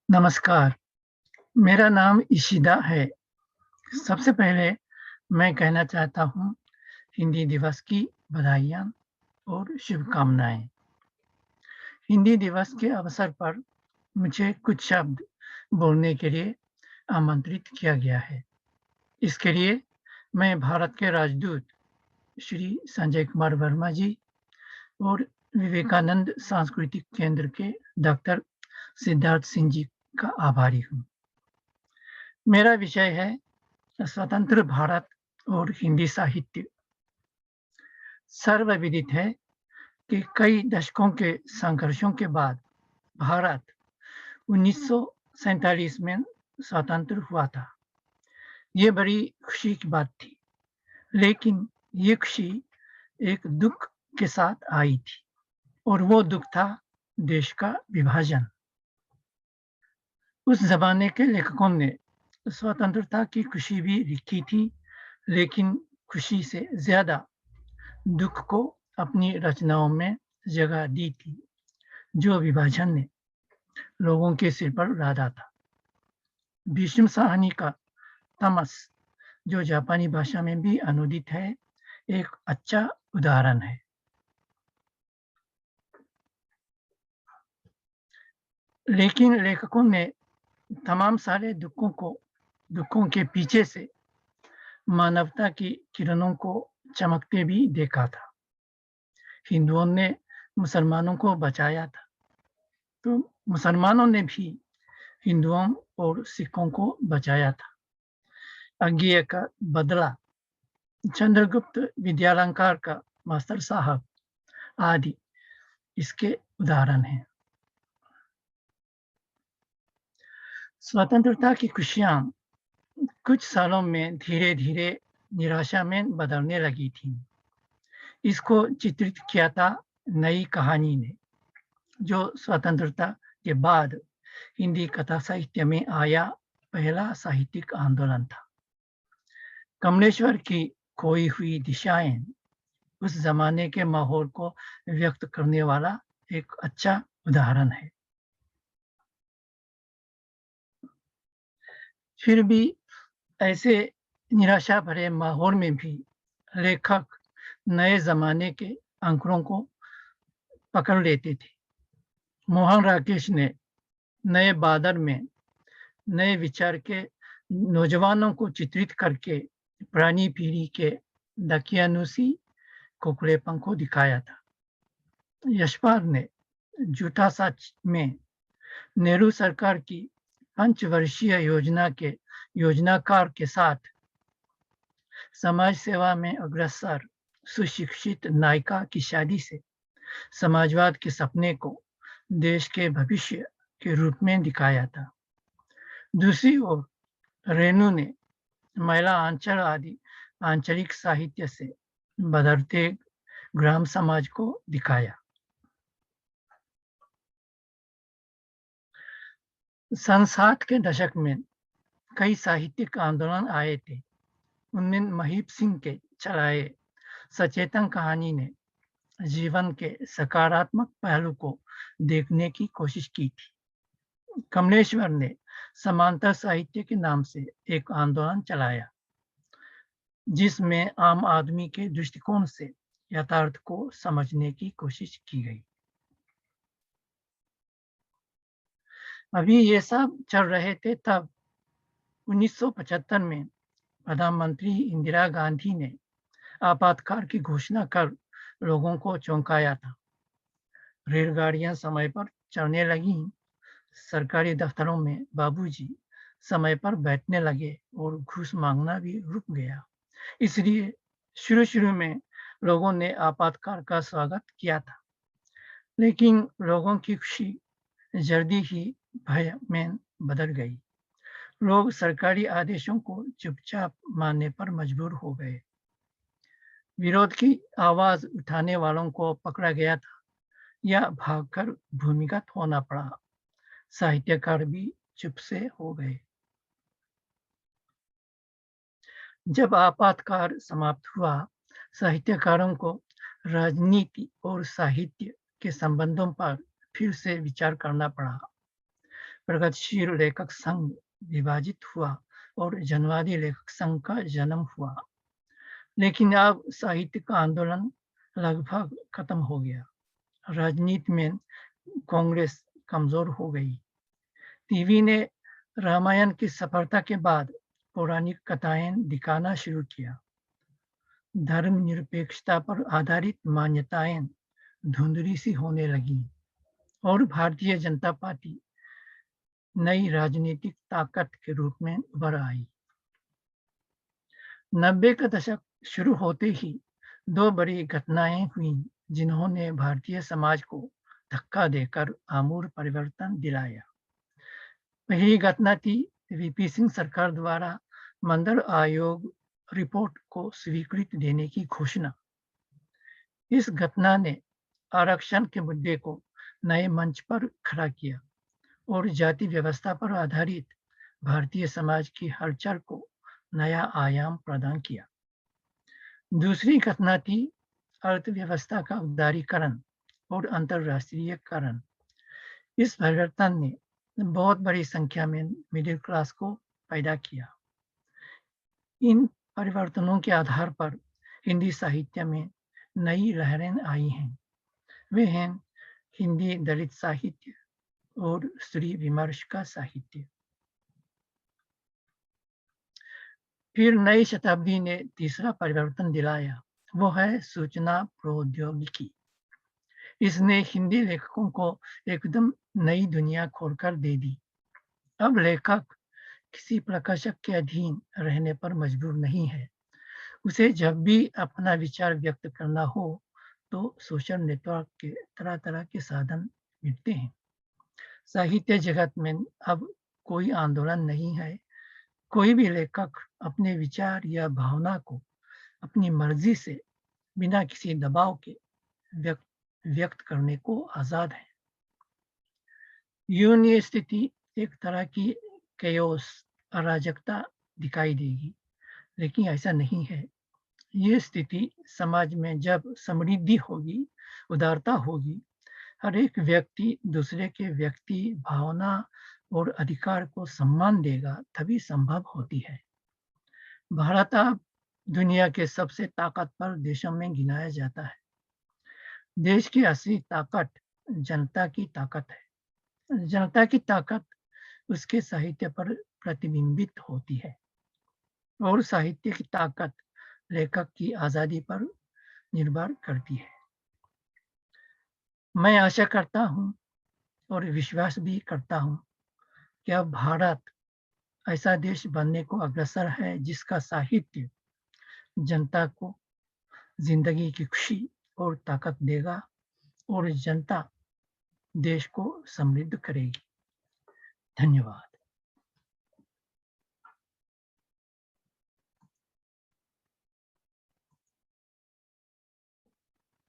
नमस्कार, मेरा नाम इशिदा है। सबसे पहले मैं कहना चाहता हूँ हिंदी दिवस की बधाइयाँ और शुभकामनाएँ। हिंदी दिवस के अवसर पर मुझे कुछ शब्द बोलने के लिए आमंत्रित किया गया है। इसके लिए मैं भारत के राजदूत श्री संजय कुमार वर्मा जी और विवेकानंद सांस्कृतिक केंद्र के डॉक्टर सिद्धार्थ सिंह जी का आभारी हूँ। मेरा विषय है स्वतंत्र भारत और हिंदी साहित्य। सर्वविदित है कि कई दशकों के संघर्षों के बाद भारत 1947 में स्वतंत्र हुआ था। ये बड़ी खुशी की बात थी, लेकिन ये खुशी एक दुख के साथ आई थी और वो दुख था देश का विभाजन। उस जमाने के लेखकों ने स्वतंत्रता की खुशी भी लिखी थी, लेकिन खुशी से ज्यादा दुख को अपनी रचनाओं में जगह दी थी, जो विभाजन ने लोगों के सिर पर लादा था। भीष्म साहनी का तमस, जो जापानी भाषा में भी अनुदित है, एक अच्छा उदाहरण है। लेकिन लेखकों ने तमाम सारे दुखों के पीछे से मानवता की किरणों को चमकते भी देखा था। हिंदुओं ने मुसलमानों को बचाया था, तो मुसलमानों ने भी हिंदुओं और सिखों को बचाया था। अज्ञेय का बदला, चंद्रगुप्त विद्यालंकार का मास्टर साहब आदि इसके उदाहरण हैं। स्वतंत्रता की खुशियां कुछ सालों में धीरे धीरे निराशा में बदलने लगी थी। इसको चित्रित किया था नई कहानी ने, जो स्वतंत्रता के बाद हिंदी कथा साहित्य में आया पहला साहित्यिक आंदोलन था। कमलेश्वर की खोई हुई दिशाएं उस जमाने के माहौल को व्यक्त करने वाला एक अच्छा उदाहरण है। फिर भी ऐसे निराशा भरे माहौल में भी लेखक नए जमाने के अंकुरों को पकड़ लेते थे। मोहन राकेश ने नए बादल में नए विचार के नौजवानों को चित्रित करके पुरानी पीढ़ी के दकियानुसी खोखलेपन को दिखाया था। यशपाल ने झूठा सच में नेहरू सरकार की पंचवर्षीय योजना के योजनाकार के साथ समाज सेवा में अग्रसर सुशिक्षित नायिका की शादी से समाजवाद के सपने को देश के भविष्य के रूप में दिखाया था। दूसरी ओर रेणु ने महिला आंचल आदि आंचलिक साहित्य से बदलते ग्राम समाज को दिखाया। सन 60 के दशक में कई साहित्यिक आंदोलन आए थे। उनमें महीप सिंह के चलाए सचेतन कहानी ने जीवन के सकारात्मक पहलू को देखने की कोशिश की थी। कमलेश्वर ने समांतर साहित्य के नाम से एक आंदोलन चलाया, जिसमें आम आदमी के दृष्टिकोण से यथार्थ को समझने की कोशिश की गई। अभी ये सब चल रहे थे तब 1975 में प्रधानमंत्री इंदिरा गांधी ने आपातकाल की घोषणा कर लोगों को चौंकाया था। रेलगाड़ियां समय पर चलने लगी, सरकारी दफ्तरों में बाबूजी समय पर बैठने लगे और घूस मांगना भी रुक गया। इसलिए शुरू-शुरू में लोगों ने आपातकाल का स्वागत किया था, लेकिन लोगों की खुशी जल्दी ही भय में बदल गई। लोग सरकारी आदेशों को चुपचाप मानने पर मजबूर हो गए। विरोध की आवाज उठाने वालों को पकड़ा गया था या भागकर भूमिगत होना पड़ा। साहित्यकार भी चुप से हो गए। जब आपातकाल समाप्त हुआ, साहित्यकारों को राजनीति और साहित्य के संबंधों पर फिर से विचार करना पड़ा। प्रगतिशील लेखक संघ विभाजित हुआ और जनवादी लेखक संघ का जन्म हुआ। लेकिन अब साहित्य का आंदोलन लगभग खत्म हो गया। राजनीति में कांग्रेस कमजोर हो गई। टीवी ने रामायण की सफलता के बाद पौराणिक कथाएं दिखाना शुरू किया। धर्मनिरपेक्षता पर आधारित मान्यताएं धुंधली सी होने लगी और भारतीय जनता पार्टी नई राजनीतिक ताकत के रूप में उभर आई। 90 का दशक शुरू होते ही दो बड़ी घटनाएं हुई जिन्होंने भारतीय समाज को धक्का देकर आमूल परिवर्तन दिलाया। पहली घटना थी वीपी सिंह सरकार द्वारा मंडल आयोग रिपोर्ट को स्वीकृति देने की घोषणा। इस घटना ने आरक्षण के मुद्दे को नए मंच पर खड़ा किया और जाति व्यवस्था पर आधारित भारतीय समाज की हलचल को नया आयाम प्रदान किया। दूसरी घटना थी अर्थव्यवस्था का उदारीकरण और अंतरराष्ट्रीयकरण। इस परिवर्तन ने बहुत बड़ी संख्या में मिडिल क्लास को पैदा किया। इन परिवर्तनों के आधार पर हिंदी साहित्य में नई लहरें आई हैं। वे हैं हिंदी दलित साहित्य और स्त्री विमर्श का साहित्य। फिर नई शताब्दी ने तीसरा परिवर्तन दिलाया, वो है सूचना प्रौद्योगिकी। इसने हिंदी लेखकों को एकदम नई दुनिया खोलकर दे दी। अब लेखक किसी प्रकाशक के अधीन रहने पर मजबूर नहीं है। उसे जब भी अपना विचार व्यक्त करना हो तो सोशल नेटवर्क के तरह तरह के साधन मिलते हैं। साहित्य जगत में अब कोई आंदोलन नहीं है। कोई भी लेखक अपने विचार या भावना को अपनी मर्जी से बिना किसी दबाव के व्यक्त करने को आजाद है। यूं ये स्थिति एक तरह की केओस अराजकता दिखाई देगी, लेकिन ऐसा नहीं है। ये स्थिति समाज में जब समृद्धि होगी, उदारता होगी, हर एक व्यक्ति दूसरे के व्यक्ति भावना और अधिकार को सम्मान देगा, तभी संभव होती है। भारत अब दुनिया के सबसे ताकतवर देशों में गिनाया जाता है। देश की असली ताकत जनता की ताकत है। जनता की ताकत उसके साहित्य पर प्रतिबिंबित होती है और साहित्य की ताकत लेखक की आजादी पर निर्भर करती है। मैं आशा करता हूं और विश्वास भी करता हूं कि अब भारत ऐसा देश बनने को अग्रसर है जिसका साहित्य जनता को जिंदगी की खुशी और ताकत देगा और जनता देश को समृद्ध करेगी। धन्यवाद।